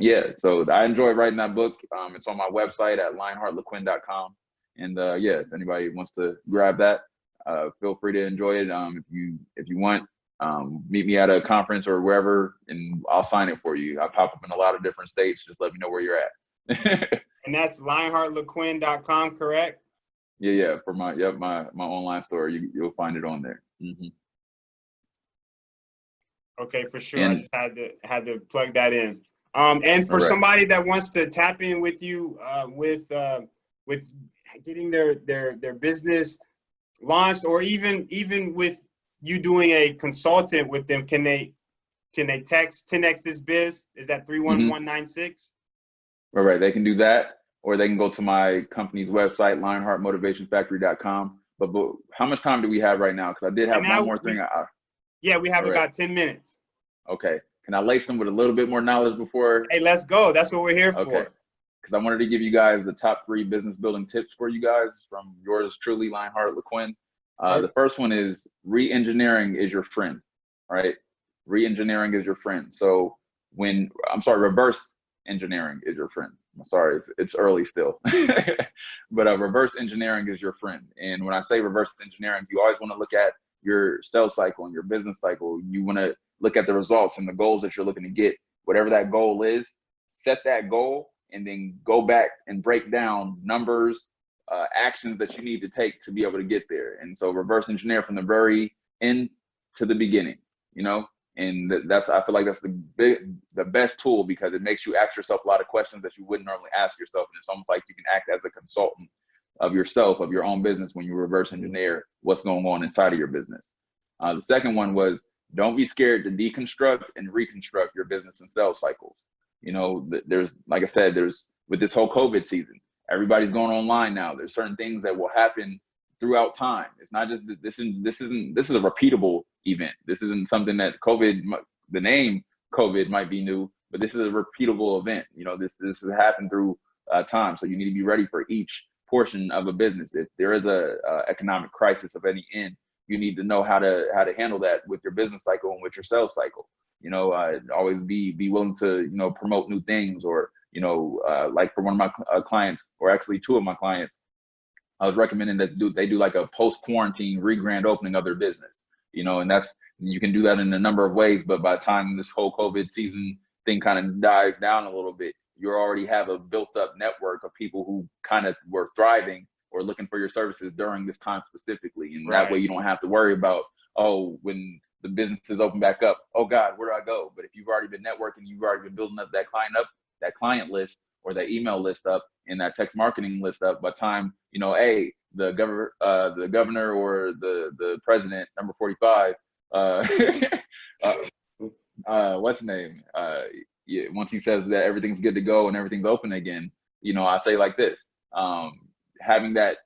yeah, so I enjoyed writing that book. It's on my website at LionHeartLaquinn.com. And yeah, if anybody wants to grab that, feel free to enjoy it. If you want, meet me at a conference or wherever, and I'll sign it for you. I pop up in a lot of different states. Just let me know where you're at. And that's LionHeartLaquinn.com, correct? Yeah. For my online store, you'll find it on there. Okay, for sure. I just had to plug that in. And for somebody that wants to tap in with you, with getting their business launched, or even with you doing a consultant with them, can they text 10x this biz? Is that 31196? Right. They can do that, or they can go to my company's website, LionHeartMotivationFactory.com. But how much time do we have right now? Because I did Right have one now, more thing. yeah, we have All right. about 10 minutes. Okay. Can I lace them with a little bit more knowledge before? Hey, let's go. That's what we're here Okay. for. Because I wanted to give you guys the top 3 business building tips for you guys from yours truly, Lionheart Laquinn. The first one is re-engineering is your friend, right? Re-engineering is your friend. So reverse engineering is your friend. I'm sorry, it's early still. But reverse engineering is your friend. And when I say reverse engineering, you always want to look at your sales cycle and your business cycle. You want to look at the results and the goals that you're looking to get. Whatever that goal is, set that goal and then go back and break down numbers, actions that you need to take to be able to get there. And so reverse engineer from the very end to the beginning, and I feel like that's the best tool, because it makes you ask yourself a lot of questions that you wouldn't normally ask yourself. And it's almost like you can act as a consultant of yourself, of your own business, when you reverse engineer what's going on inside of your business. The second one was, don't be scared to deconstruct and reconstruct your business and sales cycles. There's, like I said, with this whole COVID season, everybody's going online now. There's certain things that will happen throughout time. It's not just this is a repeatable event. This isn't something that the name COVID might be new, but this is a repeatable event. This has happened through time. So you need to be ready for each portion of a business. If there is a economic crisis of any end, you need to know how to handle that with your business cycle and with your sales cycle. Always be willing to, promote new things, or, like for one of my clients, or actually 2 of my clients, I was recommending that they do like a post-quarantine re-grand opening of their business, and you can do that in a number of ways. But by the time this whole COVID season thing kind of dies down a little bit, you already have a built up network of people who kind of were thriving or looking for your services during this time specifically. And that way you don't have to worry about, when the businesses open back up, oh God, where do I go? But if you've already been networking, you've already been building up that client list, or that email list up, and that text marketing list up, by time, hey, the governor or the president, number 45, what's the name? Yeah, once he says that everything's good to go and everything's open again, I say like this, having that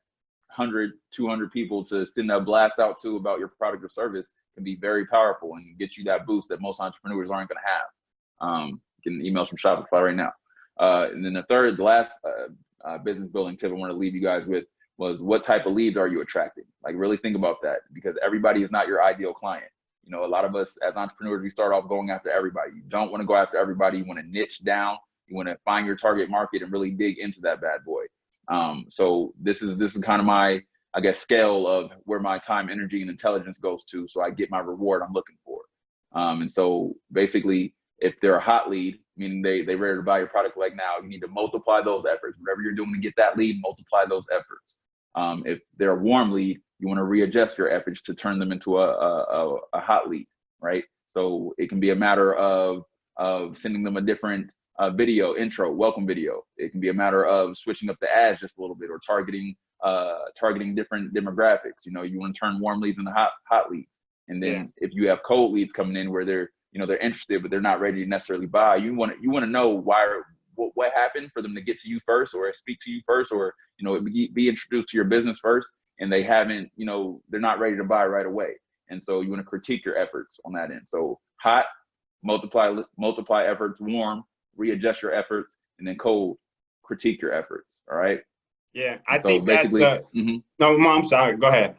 100, 200 people to send a blast out to about your product or service can be very powerful and get you that boost that most entrepreneurs aren't going to have. Getting emails from Shopify right now. And then the last business building tip I want to leave you guys with was, what type of leads are you attracting? Like, really think about that, because everybody is not your ideal client. A lot of us as entrepreneurs, we start off going after everybody. You don't want to go after everybody. You want to niche down. You want to find your target market and really dig into that bad boy. So this is kind of my, I guess, scale of where my time, energy, and intelligence goes to, so I get my reward I'm looking for. And so basically, if they're a hot lead, meaning they ready to buy your product like now, you need to multiply those efforts. Whatever you're doing to get that lead, multiply those efforts. If they're a warm lead, you want to readjust your efforts to turn them into a hot lead, right? So it can be a matter of sending them a different video intro, welcome video. It can be a matter of switching up the ads just a little bit, or targeting different demographics. You want to turn warm leads into hot leads. And then if you have cold leads coming in where they're interested, but they're not ready to necessarily buy, you want to know what happened for them to get to you first, or speak to you first, or be introduced to your business first, and they haven't, they're not ready to buy right away. And so you want to critique your efforts on that end. So hot, multiply efforts; warm, readjust your efforts; and then cold, critique your efforts. All right. Yeah, I think basically that's no, Mom, sorry, go ahead.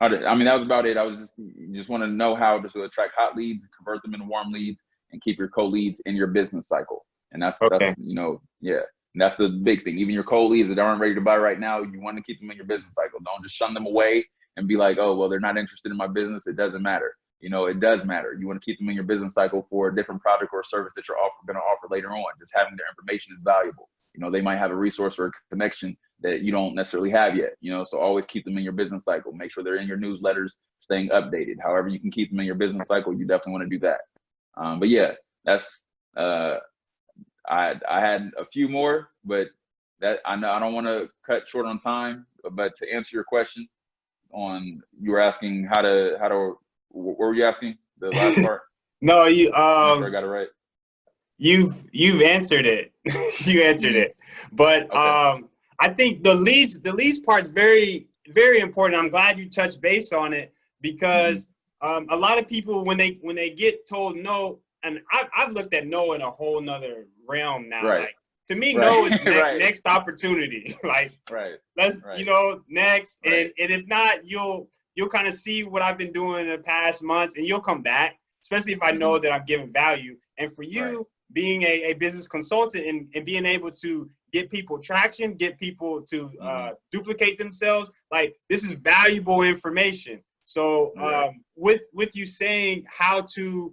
I mean, that was about it. I was just want to know how to attract hot leads, convert them into warm leads, and keep your cold leads in your business cycle. And that's and that's the big thing. Even your cold leads that aren't ready to buy right now, you want to keep them in your business cycle. Don't just shun them away and be like, oh, well, they're not interested in my business. It doesn't matter. It does matter. You want to keep them in your business cycle for a different product or service that you're going to offer later on. Just having their information is valuable. They might have a resource or a connection that you don't necessarily have yet, so always keep them in your business cycle. Make sure they're in your newsletters, staying updated. However you can keep them in your business cycle, you definitely want to do that. But yeah, that's, I had a few more, but that I know I don't want to cut short on time, but to answer your question, you were asking what were you asking? The last part? No, Make sure I got it right. You've answered it. You answered it. But Okay. I think the leads part is very, very important. I'm glad you touched base on it because a lot of people when they get told no, and I've looked at no in a whole nother realm now. Right. Like to me, Right. no is Right. next opportunity. Like Right. let's Right. next, Right. and if not, you'll kind of see what I've been doing in the past months, and you'll come back, especially if I know that I'm giving value. And for you, Right. being a business consultant and being able to get people traction, get people to duplicate themselves, like this is valuable information. So with you saying how to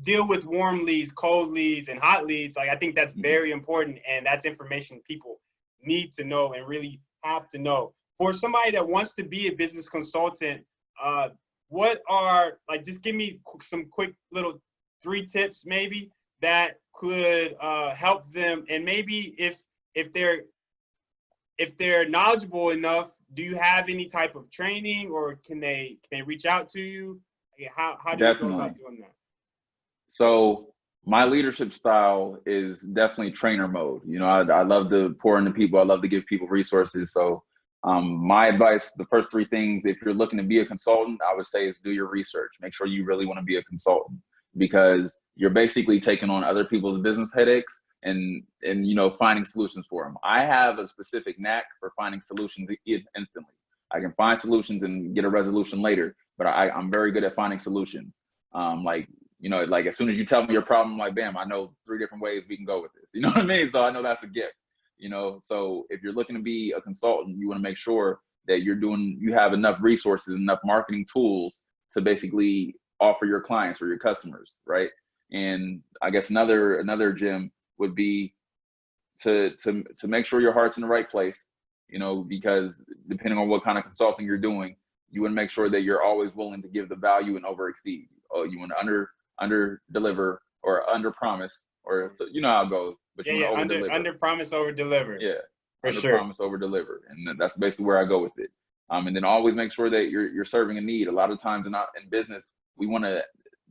deal with warm leads, cold leads, and hot leads, like I think that's very important, and that's information people need to know and really have to know. For somebody that wants to be a business consultant, what are, like, just give me some quick little 3 tips maybe that could help them, and maybe if they're knowledgeable enough, do you have any type of training, or can they reach out to you? How do you go about doing that? So my leadership style is definitely trainer mode. You know, I love to pour into people. I love to give people resources. So my advice, the first 3 things, if you're looking to be a consultant, I would say is do your research. Make sure you really want to be a consultant, because you're basically taking on other people's business headaches and you know, finding solutions for them. I have a specific knack for finding solutions instantly. I can find solutions and get a resolution later, but I'm very good at finding solutions. Like, you know, like as soon as you tell me your problem, like, bam, I know 3 different ways we can go with this. You know what I mean? So I know that's a gift, you know? So if you're looking to be a consultant, you want to make sure that you have enough resources, enough marketing tools to basically offer your clients or your customers, right? And I guess another gem would be to make sure your heart's in the right place, you know, because depending on what kind of consulting you're doing, you want to make sure that you're always willing to give the value and over exceed. Oh, you want to under deliver or under promise, or so, you know how it goes, but you want to over deliver. Under promise, over deliver. Yeah, for under sure. promise, over deliver, and that's basically where I go with it. And then always make sure that you're serving a need. A lot of times in business, we want to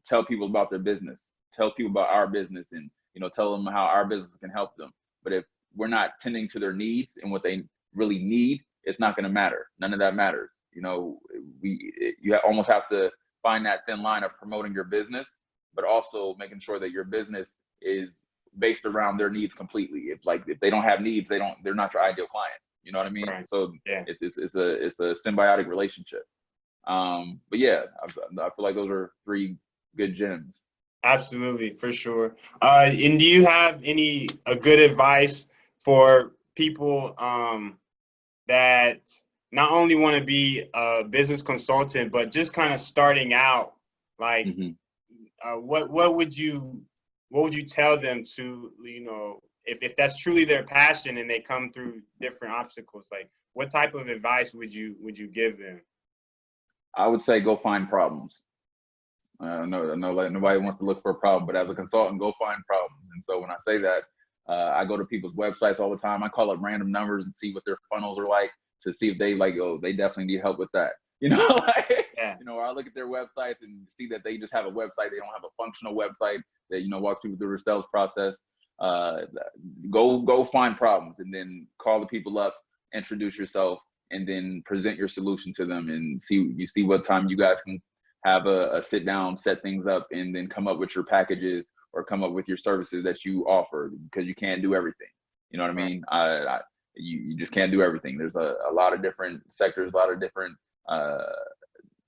tell people about their business, tell people about our business, and you know, tell them how our business can help them. But if we're not tending to their needs and what they really need, it's not going to matter. None of that matters. You know, you almost have to find that thin line of promoting your business, but also making sure that your business is based around their needs completely. If they don't have needs, they're not your ideal client. You know what I mean? Right. So yeah, it's a symbiotic relationship. But yeah, I feel like those are 3 good gems. Absolutely, for sure. And do you have any good advice for people that not only want to be a business consultant, but just kind of starting out? Like, what would you tell them to, you know, if that's truly their passion and they come through different obstacles? Like, what type of advice would you give them? I would say go find problems. I know like nobody wants to look for a problem, but as a consultant, go find problems. And so when I say that, I go to people's websites all the time. I call up random numbers and see what their funnels are like, to see if they like, oh, they definitely need help with that. You know, like, you know, or I look at their websites and see that they just have a website. They don't have a functional website that, you know, walks people through their sales process. Go find problems and then call the people up, introduce yourself, and then present your solution to them and see what time you guys can have a sit down, set things up, and then come up with your packages or come up with your services that you offer, because you can't do everything. You know what I mean? You just can't do everything. There's a lot of different sectors, a lot of different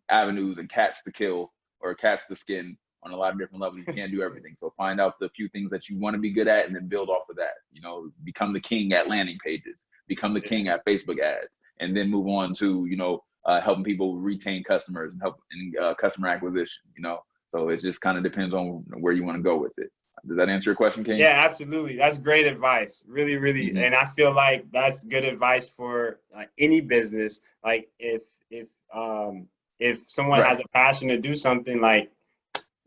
avenues and cats to kill or cats to skin on a lot of different levels. You can't do everything. So find out the few things that you want to be good at and then build off of that. You know, become the king at landing pages, become the king at Facebook ads, and then move on to, you know, helping people retain customers and help in customer acquisition, you know? So it just kind of depends on where you want to go with it. Does that answer your question, King? Yeah, absolutely. That's great advice. Really, really. And I feel like that's good advice for any business. Like if someone has a passion to do something, like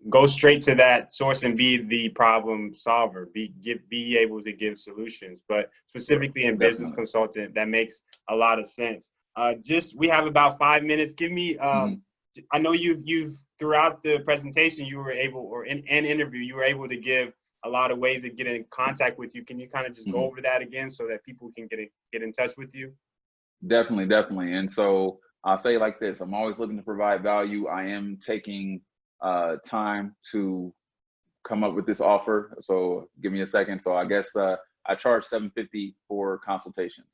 go straight to that source and be the problem solver, be able to give solutions. But specifically in business consultant, that makes a lot of sense. We have about 5 minutes. Give me, Mhm. I know you've throughout the presentation, you were able, or in an interview, you were able to give a lot of ways to get in contact with you. Can you kind of just go Mhm. over that again so that people can get in touch with you? Definitely, definitely. And so I'll say it like this: I'm always looking to provide value. I am taking time to come up with this offer. So give me a second. So I guess I charge $750 for consultations.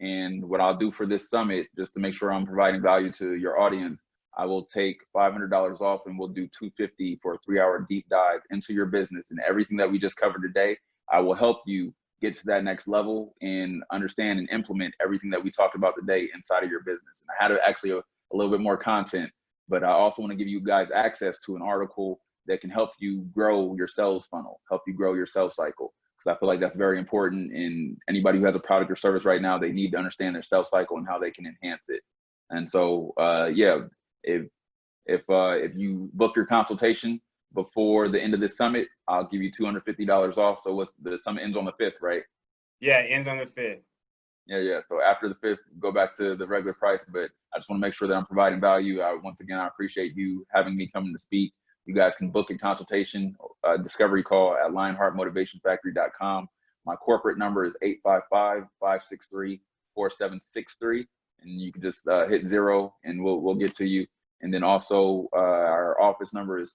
And what I'll do for this summit, just to make sure I'm providing value to your audience, I will take $500 off and we'll do $250 for a 3-hour deep dive into your business and everything that we just covered today. I will help you get to that next level and understand and implement everything that we talked about today inside of your business. And I had actually a little bit more content, but I also want to give you guys access to an article that can help you grow your sales funnel, help you grow your sales cycle. Because I feel like that's very important. And anybody who has a product or service right now, they need to understand their sales cycle and how they can enhance it. And so, yeah, if you book your consultation before the end of this summit, I'll give you $250 off. So what, the summit ends on the 5th, right? Yeah, it ends on the 5th. Yeah. So after the 5th, go back to the regular price. But I just want to make sure that I'm providing value. Once again, I appreciate you having me coming to speak. You guys can book a consultation, discovery call at LionHeartMotivationFactory.com. My corporate number is 855-563-4763. And you can just hit 0 and we'll get to you. And then also our office number is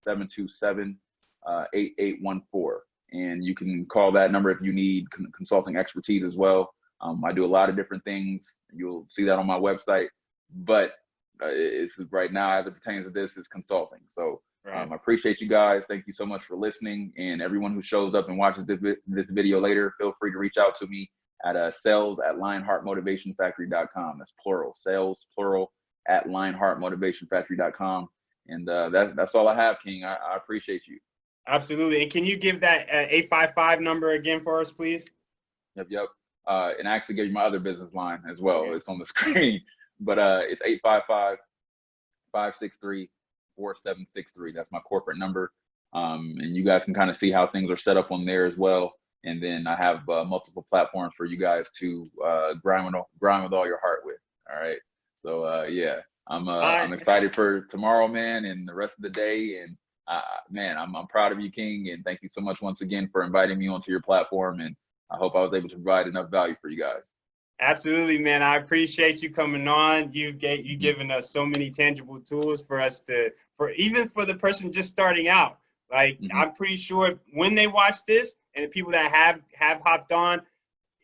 626-727-8814. And you can call that number if you need consulting expertise as well. I do a lot of different things. You'll see that on my website, but it's right now, as it pertains to this, is consulting. So I appreciate you guys. Thank you so much for listening. And everyone who shows up and watches this video later, feel free to reach out to me at sales@LionHeartMotivationFactory.com. That's plural, sales, plural, at LionHeartMotivationFactory.com. And that's all I have, King. I appreciate you. Absolutely. And can you give that 855 number again for us, please? Yep. And I actually gave you my other business line as well. Okay. It's on the screen, but it's 855-563-4763. That's my corporate number. And you guys can kind of see how things are set up on there as well. And then I have multiple platforms for you guys to grind with all your heart with. All right. So yeah, I'm excited for tomorrow, man, and the rest of the day. And man, I'm proud of you, King, and thank you so much once again for inviting me onto your platform. And I hope I was able to provide enough value for you guys. Absolutely, man. I appreciate you coming on. You given us so many tangible tools for us even for the person just starting out. Like I'm pretty sure when they watch this, and the people that have hopped on,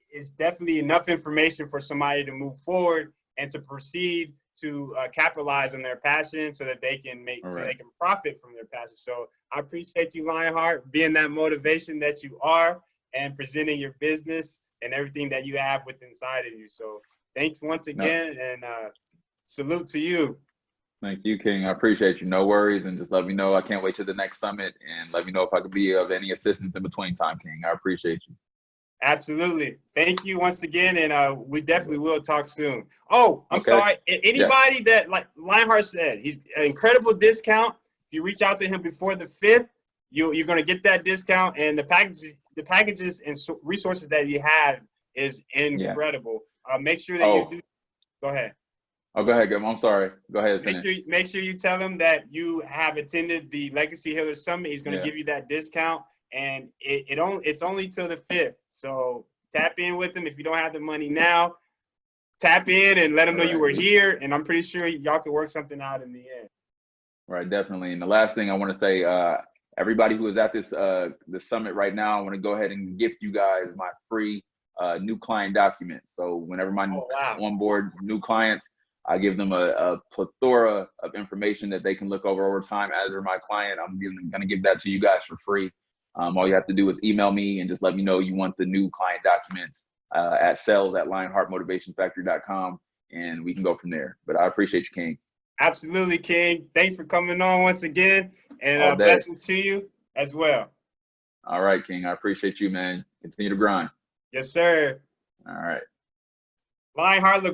it's definitely enough information for somebody to move forward and to proceed to capitalize on their passion so that they can they can profit from their passion. So I appreciate you, Lionheart, being that motivation that you are and presenting your business and everything that you have within inside of you. So thanks once again, and salute to you. Thank you, King. I appreciate you. No worries. And just let me know. I can't wait to the next summit, and let me know if I could be of any assistance in between time, King. I appreciate you. Absolutely. Thank you once again, and we definitely will talk soon. Oh, I'm sorry. Anybody that, like Lionheart said, he's an incredible discount. If you reach out to him before the 5th, you're going to get that discount, and the packages and resources that you have is incredible. Make sure that you do. Go ahead. Oh, go ahead. I'm sorry. Go ahead. Make sure you tell him that you have attended the Legacy Healer Summit. He's going to give you that discount. And it's only till the 5th. So tap in with them. If you don't have the money now, tap in and let them know you were here. And I'm pretty sure y'all can work something out in the end. Right, definitely. And the last thing I want to say, everybody who is at this summit right now, I want to go ahead and gift you guys my free new client document. So whenever my onboard new clients, I give them a plethora of information that they can look over time. As they're my client, I'm going to give that to you guys for free. All you have to do is email me and just let me know you want the new client documents at sales@LionHeartMotivationFactory.com, and we can go from there. But I appreciate you, King. Absolutely, King. Thanks for coming on once again, and blessings to you as well. All right, King. I appreciate you, man. Continue to grind. Yes, sir. All right. Lionheart Laquinn.